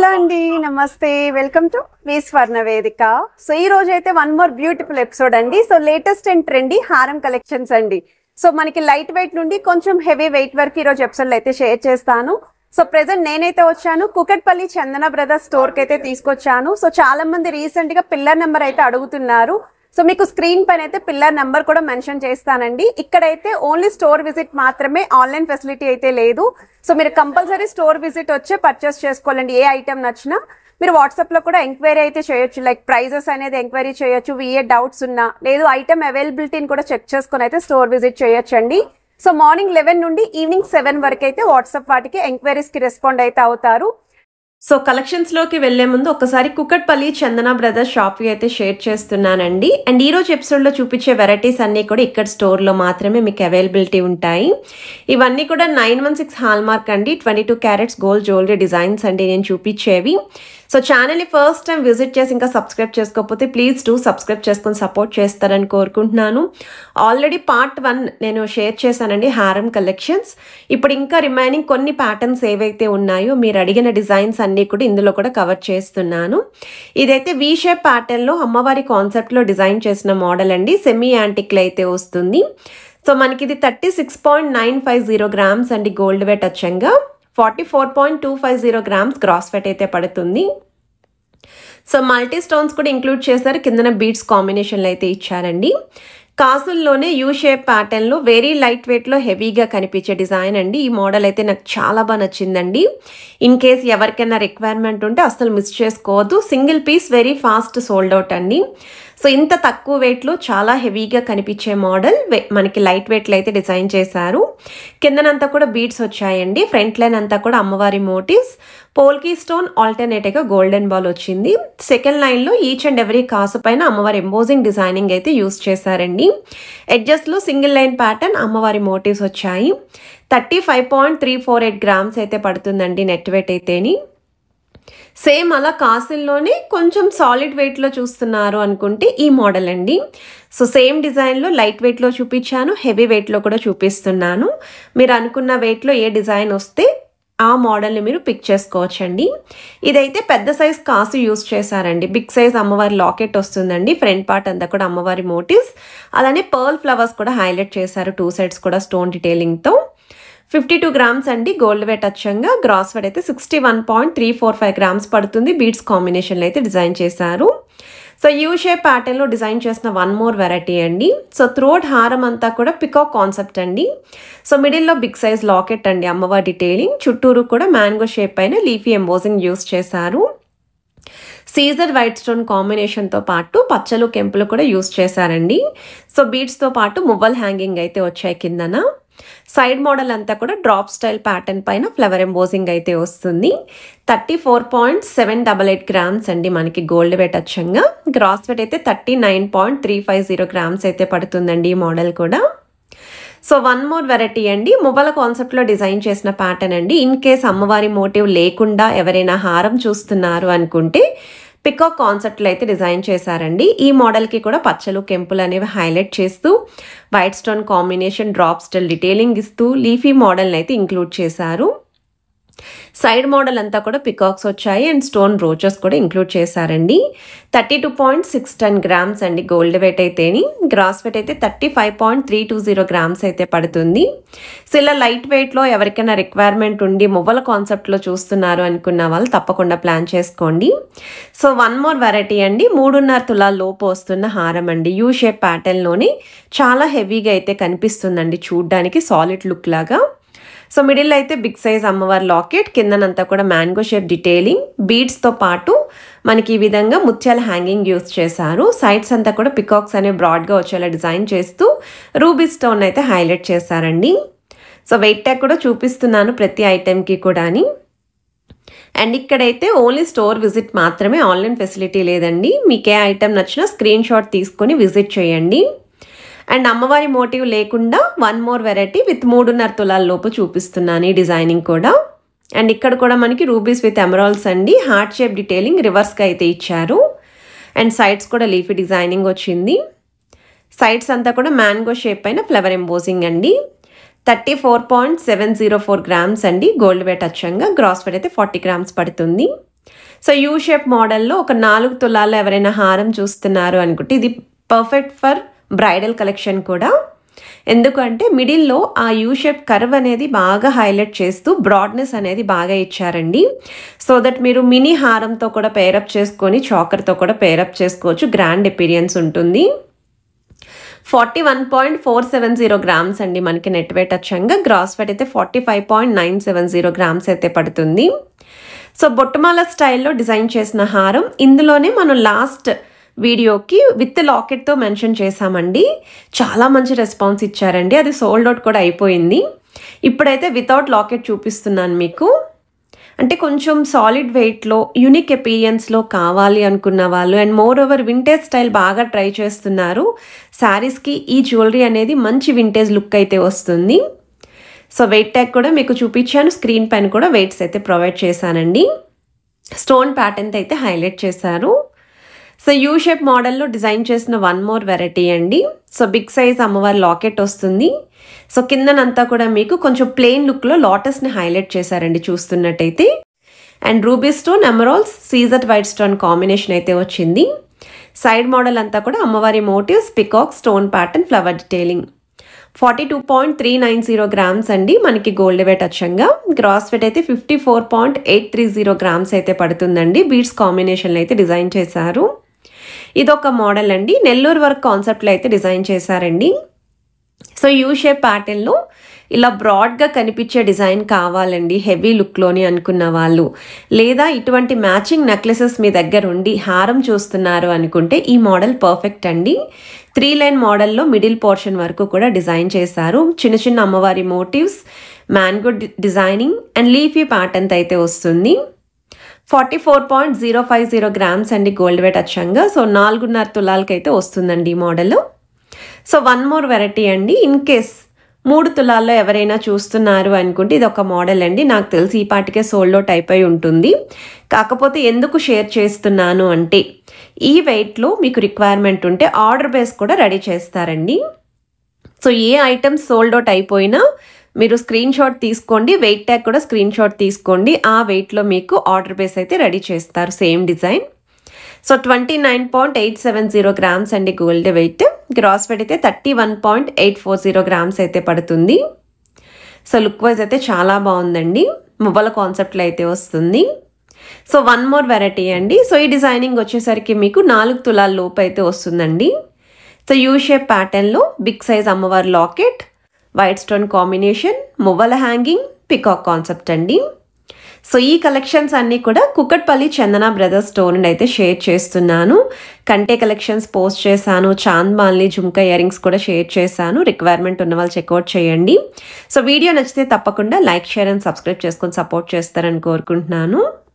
Hello అండి, నమస్తే. Welcome to me స్వర్ణ వేదిక. సో ఈ రోజు అయితే వన్ మోర్ బ్యూటిఫుల్ ఎపిసోడ్ అండి. సో లేటెస్ట్ అండ్ ట్రెండీ హారం కలెక్షన్స్ అండి. సో మనకి లైట్ వెయిట్ నుండి కొంచెం హెవీ వెయిట్ వరకు ఈ రోజు ఎపిసోడ్ అయితే షేర్ చేస్తాను. సో ప్రెసెంట్ నేనైతే వచ్చాను కుకట్పల్లి చందన బ్రదర్స్ స్టోర్ కి అయితే తీసుకొచ్చాను. సో చాలా మంది రీసెంట్ గా పిల్లర్ నెంబర్ అయితే అడుగుతున్నారు. సో మీకు స్క్రీన్ పైన అయితే పిల్లర్ నెంబర్ కూడా మెన్షన్ చేస్తానండి. ఇక్కడైతే ఓన్లీ స్టోర్ విజిట్ మాత్రమే, ఆన్లైన్ ఫెసిలిటీ అయితే లేదు. సో మీరు కంపల్సరీ స్టోర్ విజిట్ వచ్చే పర్చేస్ చేసుకోవాలండి. ఏ ఐటమ్ నచ్చినా మీరు వాట్సాప్ లో కూడా ఎంక్వైరీ అయితే చేయొచ్చు. లైక్ ప్రైజెస్ అనేది ఎంక్వైరీ చేయొచ్చు. ఏ డౌట్స్ ఉన్నా లేదు ఐటమ్ అవైలబిలిటీని కూడా చెక్ చేసుకుని అయితే స్టోర్ విజిట్ చేయొచ్చండి. సో మార్నింగ్ 11 నుండి ఈవినింగ్ 7 వరకు అయితే వాట్సాప్ వాటికి ఎంక్వైరీస్ కి రెస్పాండ్ అయితే అవుతారు. సో కలెక్షన్స్ లోకి వెళ్లే ముందు ఒకసారి కుకట్పల్లి చందన బ్రదర్స్ షాప్ అయితే షేర్ చేస్తున్నానండి. అండ్ ఈ రోజు ఎపిసోడ్ లో చూపించే వెరైటీస్ అన్ని కూడా ఇక్కడ స్టోర్ లో మాత్రమే మీకు అవైలబిలిటీ ఉంటాయి. ఇవన్నీ కూడా 916 హాల్ మార్క్ అండి, 22 క్యారెట్స్ గోల్డ్ జ్యువెలరీ డిజైన్స్ అండి నేను చూపించేవి. సో ఛానల్ ని ఫస్ట్ టైం విజిట్ చేసి ఇంకా సబ్స్క్రైబ్ చేసుకోకపోతే ప్లీజ్ డూ సబ్స్క్రైబ్ చేసుకొని సపోర్ట్ చేస్తారని కోరుకుంటున్నాను. ఆల్రెడీ పార్ట్ 1 నేను షేర్ చేశానండి హారం కలెక్షన్స్. ఇప్పుడు ఇంకా రిమైనింగ్ కొన్ని ప్యాటర్న్స్ ఏవైతే ఉన్నాయో మీరు అడిగిన డిజైన్స్ అన్ని కూడా ఇందులో కూడా కవర్ చేస్తున్నాను. ఇదైతే వి షేప్ ప్యాటర్న్ లో అమ్మవారి కాన్సెప్ట్ లో డిజైన్ చేసిన మోడల్ అండి. సెమీ యాంటిక్ లో అయితే వస్తుంది. సో మనకి ఇది 36.950 గ్రామ్స్ అండి గోల్డ్ వెయిట్ అచ్చంగా, 44.250 గ్రామ్స్ గ్రాస్ వెయిట్ అయితే పడుతుంది. సో మల్టీ స్టోన్స్ కూడా ఇంక్లూడ్ చేశారు. కిందన బీడ్స్ కాంబినేషన్లో అయితే ఇచ్చారండి. కాసుల్లోనే యూ షేప్ ప్యాటర్న్ లో వెరీ లైట్ వెయిట్ లో హెవీగా కనిపించే డిజైన్ అండి. ఈ మోడల్ అయితే నాకు చాలా బాగా నచ్చిందండి. ఇన్ కేస్ ఎవరికైనా రిక్వైర్మెంట్ ఉంటే అసలు మిస్ చేసుకోవద్దు. Single piece very fast sold out అండి. సో ఇంత తక్కువ వెయిట్లో చాలా హెవీగా కనిపించే మోడల్ మనకి లైట్ వెయిట్లో అయితే డిజైన్ చేశారు. కిందనంతా కూడా బీడ్స్ వచ్చాయండి. ఫ్రంట్ లైన్ అంతా కూడా అమ్మవారి మోటివ్స్, పోల్కీ స్టోన్ ఆల్టర్నేటివ్గా గోల్డెన్ బాల్ వచ్చింది. సెకండ్ లైన్లో ఈచ్ అండ్ ఎవ్రీ కాసు పైన అమ్మవారి ఎంబోజింగ్ డిజైనింగ్ అయితే యూస్ చేశారండి. ఎడ్జస్ట్లో సింగిల్ లైన్ ప్యాటర్న్ అమ్మవారి మోటివ్స్ వచ్చాయి. 35.348 గ్రామ్స్ అయితే పడుతుందండి నెట్ వెయిట్ అయితేని. సేమ్ అలా కాసుల్లోనే కొంచెం సాలిడ్ వెయిట్లో చూస్తున్నారు అనుకుంటే ఈ మోడల్ అండి. సో సేమ్ డిజైన్లో లైట్ వెయిట్లో చూపించాను, హెవీ వెయిట్లో కూడా చూపిస్తున్నాను. మీరు అనుకున్న వెయిట్లో ఏ డిజైన్ వస్తే ఆ మోడల్ని మీరు పిక్ చేసుకోవచ్చండి. ఇదైతే పెద్ద సైజ్ కాసు యూస్ చేశారండి. బిగ్ సైజ్ అమ్మవారి లాకెట్ వస్తుందండి. ఫ్రంట్ పార్ట్ అంతా కూడా అమ్మవారి మోటివ్స్, అలానే పర్ల్ ఫ్లవర్స్ కూడా హైలైట్ చేశారు. 2 సైడ్స్ కూడా స్టోన్ డీటెయిలింగ్తో. 52 గ్రామ్స్ అండి గోల్డ్ వెయిట్ అచ్చంగా, గ్రాస్ వెయిట్ అయితే 61.345 గ్రామ్స్ పడుతుంది. బీడ్స్ కాంబినేషన్లో అయితే డిజైన్ చేశారు. సో యూ షేప్ ప్యాటర్న్లో డిజైన్ చేసిన వన్ మోర్ వెరైటీ అండి. సో త్రోట్ హారం అంతా కూడా పికాక్ కాన్సెప్ట్ అండి. సో మిడిల్లో బిగ్ సైజ్ లాకెట్ అండి అమ్మవారి డీటెయిలింగ్, చుట్టూరు కూడా మ్యాంగో షేప్ పైన లీఫీ ఎంబోజింగ్ యూస్ చేశారు. సీజర్ వైట్ స్టోన్ కాంబినేషన్తో పాటు పచ్చలు కెంపులు కూడా యూస్ చేశారండి. సో బీడ్స్తో పాటు మువ్వల్ హ్యాంగింగ్ అయితే వచ్చాయి కిందన. సైడ్ మోడల్ అంతా కూడా డ్రాప్ స్టైల్ ప్యాటర్న్ పైన ఫ్లవర్ ఎంబోజింగ్ అయితే వస్తుంది. 34.788 గ్రామ్స్ అండి మనకి గోల్డ్ వెయిట్ అచ్చంగా, గ్రాస్ వెయిట్ అయితే 39.350 గ్రామ్స్ అయితే పడుతుందండి ఈ మోడల్ కూడా. సో వన్ మోర్ వెరైటీ అండి, మువ్వల కాన్సెప్ట్లో డిజైన్ చేసిన ప్యాటర్న్ అండి. ఇన్ కేస్ అమ్మవారి మోటివ్ లేకుండా ఎవరైనా హారం చూస్తున్నారు అనుకుంటే పికాక్ కాన్సెప్ట్లో అయితే డిజైన్ చేశారండి. ఈ మోడల్కి కూడా పచ్చలు కెంపులు అనేవి హైలైట్ చేస్తూ white stone combination drop style detailing ఇస్తూ లీఫీ మోడల్ని అయితే ఇంక్లూడ్ చేశారు. సైడ్ మోడల్ అంతా కూడా పికాక్స్ వచ్చాయి అండ్ స్టోన్ రోచెస్ కూడా ఇంక్లూడ్ చేశారండి. 32.610 గ్రామ్స్ అండి గోల్డ్ వెయిట్ అయితేని, గ్రాస్ వెయిట్ అయితే 35.320 గ్రామ్స్ అయితే పడుతుంది. సో ఇలా లైట్ వెయిట్లో ఎవరికైనా రిక్వైర్మెంట్ ఉండి మువ్వల కాన్సెప్ట్లో చూస్తున్నారు అనుకున్న వాళ్ళు తప్పకుండా ప్లాన్ చేసుకోండి. సో వన్ మోర్ వెరైటీ అండి, 3.5 తులాల లోపు వస్తున్న హారం అండి. యూ షేప్ ప్యాటర్న్లోనే చాలా హెవీగా అయితే కనిపిస్తుందండి చూడ్డానికి, సాలిడ్ లుక్ లాగా. సో మిడిల్ అయితే బిగ్ సైజ్ అమ్మవారి లాకెట్, కిందనంతా కూడా మ్యాంగో షేప్ డీటెయిలింగ్, బీడ్స్తో పాటు మనకి ఈ విధంగా ముత్యాల హ్యాంగింగ్ యూస్ చేశారు. సైడ్స్ అంతా కూడా పికాక్స్ అనేవి బ్రాడ్గా వచ్చేలా డిజైన్ చేస్తూ రూబీ స్టోన్ అయితే హైలైట్ చేశారండి. సో వెయిట్ ట్యాగ్ కూడా చూపిస్తున్నాను ప్రతి ఐటెంకి కూడా. అండ్ ఇక్కడైతే ఓన్లీ స్టోర్ విజిట్ మాత్రమే, ఆన్లైన్ ఫెసిలిటీ లేదండి. మీకు ఏ ఐటెం నచ్చినా స్క్రీన్ షాట్ తీసుకొని విజిట్ చేయండి. అండ్ అమ్మవారి మోటివ్ లేకుండా వన్ మోర్ వెరైటీ విత్ 3.5 తులాల లోపు చూపిస్తున్నాను ఈ డిజైనింగ్ కూడా. అండ్ ఇక్కడ కూడా మనకి రూబీస్ విత్ ఎమరాల్డ్స్ అండి, హార్ట్ షేప్ డీటెయిలింగ్ రివర్స్గా అయితే ఇచ్చారు. అండ్ సైడ్స్ కూడా లీఫీ డిజైనింగ్ వచ్చింది. సైడ్స్ అంతా కూడా మ్యాంగో షేప్ పైన ఫ్లవర్ ఎంబోజింగ్ అండి. 34.704 గ్రామ్స్ అండి గోల్డ్ వెయిట్ అచ్చంగా, గ్రాస్ వెయిట్ అయితే 40 గ్రామ్స్ పడుతుంది. సో యూ షేప్ మోడల్లో ఒక 4 తులాల్లో ఎవరైనా హారం చూస్తున్నారు అనుకుంటే ఇది పర్ఫెక్ట్ ఫర్ బ్రైడల్ కలెక్షన్ కూడా. ఎందుకంటే మిడిల్లో ఆ యూ షేప్ కర్వ్ అనేది బాగా హైలైట్ చేస్తూ బ్రాడ్నెస్ అనేది బాగా ఇచ్చారండి. సో దట్ మీరు మినీ హారంతో కూడా పేరప్ చేసుకొని చాకర్తో కూడా పేరప్ చేసుకోవచ్చు. గ్రాండ్ అపీరియన్స్ ఉంటుంది. 41.470 గ్రామ్స్ అండి మనకి నెట్ వెయిట్ వచ్చంగా. గ్రాస్ వెయిట్ అయితే 45.970 గ్రామ్స్ అయితే పడుతుంది. సో బొట్టుమాల స్టైల్లో డిజైన్ చేసిన హారం. ఇందులోనే మనం లాస్ట్ వీడియోకి విత్ లాకెట్తో మెన్షన్ చేశామండి. చాలా మంచి రెస్పాన్స్ ఇచ్చారండి. అది సోల్డ్ అవుట్ కూడా అయిపోయింది. ఇప్పుడైతే వితౌట్ లాకెట్ చూపిస్తున్నాను మీకు. అంటే కొంచెం సాలిడ్ వెయిట్లో యూనిక్ అపీరియన్స్లో కావాలి అనుకున్న వాళ్ళు and more over vintage style బాగా ట్రై చేస్తున్నారు. శారీస్కి ఈ జ్యువెలరీ అనేది మంచి వింటేజ్ లుక్ అయితే వస్తుంది. సో వెయిట్ ట్యాగ్ కూడా మీకు చూపించాను. స్క్రీన్ పైన కూడా వెయిట్స్ అయితే ప్రొవైడ్ చేశానండి. స్టోన్ ప్యాటర్న్ అయితే హైలైట్ చేశారు. సో యూ షేప్ మోడల్లో డిజైన్ చేసిన వన్ మోర్ వెరైటీ అండి. సో బిగ్ సైజ్ అమ్మవారి లాకెట్ వస్తుంది. సో కిందనంతా కూడా మీకు కొంచెం ప్లెయిన్ లుక్లో లాటస్ని హైలైట్ చేశారండి చూస్తున్నట్టయితే. అండ్ రూబీ స్టోన్, ఎమరాల్డ్స్, సీజర్ వైట్ స్టోన్ కాంబినేషన్ అయితే వచ్చింది. సైడ్ మోడల్ అంతా కూడా అమ్మవారి motifs, peacock, stone pattern, flower detailing. 42.390 grams అండి మనకి గోల్డ్ వెయిట్ వచ్చంగా. గ్రాస్ వెయిట్ అయితే 54.830 గ్రామ్స్ అయితే పడుతుందండి. బీడ్స్ కాంబినేషన్లో అయితే డిజైన్ చేశారు. ఇదొక మోడల్ అండి. నెల్లూరు వర్క్ కాన్సెప్ట్లో అయితే డిజైన్ చేశారండి. సో యూ షేప్ ప్యాటర్న్లో ఇలా బ్రాడ్గా కనిపించే డిజైన్ కావాలండి హెవీ లుక్లోని అనుకున్న వాళ్ళు, లేదా ఇటువంటి మ్యాచింగ్ నెక్లెసెస్ మీ దగ్గర ఉండి హారం చూస్తున్నారు అనుకుంటే ఈ మోడల్ పర్ఫెక్ట్ అండి. 3 లైన్ మోడల్లో మిడిల్ పోర్షన్ వరకు కూడా డిజైన్ చేశారు. చిన్న చిన్న అమ్మవారి motifs, mango designing and leafy pattern అయితే వస్తుంది. 44.050 గ్రామ్స్ అండి గోల్డ్ వెయిట్ వచ్చంగా. సో 4.5 తులాలకి అయితే వస్తుందండి ఈ model. So one more variety అండి. ఇన్ కేస్ 3 తులాల్లో ఎవరైనా చూస్తున్నారు అనుకుంటే ఇది ఒక మోడల్ అండి. నాకు తెలిసి ఈ పాటికే సోల్డ్ అవుట్ అయిపోయి ఉంటుంది. కాకపోతే ఎందుకు షేర్ చేస్తున్నాను అంటే ఈ వెయిట్లో మీకు రిక్వైర్మెంట్ ఉంటే ఆర్డర్ బేస్ కూడా రెడీ చేస్తారండి. సో ఏ ఐటమ్స్ సోల్డ్ అవుట్ అయిపోయినా మీరు స్క్రీన్ షాట్ తీసుకోండి. వెయిట్ ట్యాగ్ కూడా స్క్రీన్ షాట్ తీసుకోండి. ఆ వెయిట్లో మీకు ఆర్డర్ బేస్ అయితే రెడీ చేస్తారు సేమ్ డిజైన్. సో 29.870 గ్రామ్స్ అండి గోల్డ్ వెయిట్. గ్రాస్ వెయిట్ అయితే 31.840 గ్రామ్స్ అయితే పడుతుంది. సో లుక్ వైజ్ అయితే చాలా బాగుందండి. మువ్వల కాన్సెప్ట్లో అయితే వస్తుంది. సో వన్ మోర్ వెరైటీ అండి. సో ఈ డిజైనింగ్ వచ్చేసరికి మీకు 4 తులాల లోపు అయితే వస్తుందండి. సో యూ షేప్ ప్యాటర్న్లో బిగ్ సైజ్ అమ్మవారి లాకెట్, వైట్ స్టోన్ కాంబినేషన్, మువ్వల హ్యాంగింగ్, పికాక్ కాన్సెప్ట్ అండి. సో ఈ కలెక్షన్స్ అన్నీ కూడా కుకట్పల్లి చందన బ్రదర్స్ స్టోర్ నుండి అయితే షేర్ చేస్తున్నాను. కంటే కలెక్షన్స్ పోస్ట్ చేశాను. చాంద్ మాల్ని జుమ్కా ఇయర్ రింగ్స్ కూడా షేర్ చేశాను. రిక్వైర్మెంట్ ఉన్న వాళ్ళు చెక్అవుట్ చేయండి. సో వీడియో నచ్చితే తప్పకుండా లైక్, షేర్ అండ్ సబ్స్క్రైబ్ చేసుకొని సపోర్ట్ చేస్తారని కోరుకుంటున్నాను.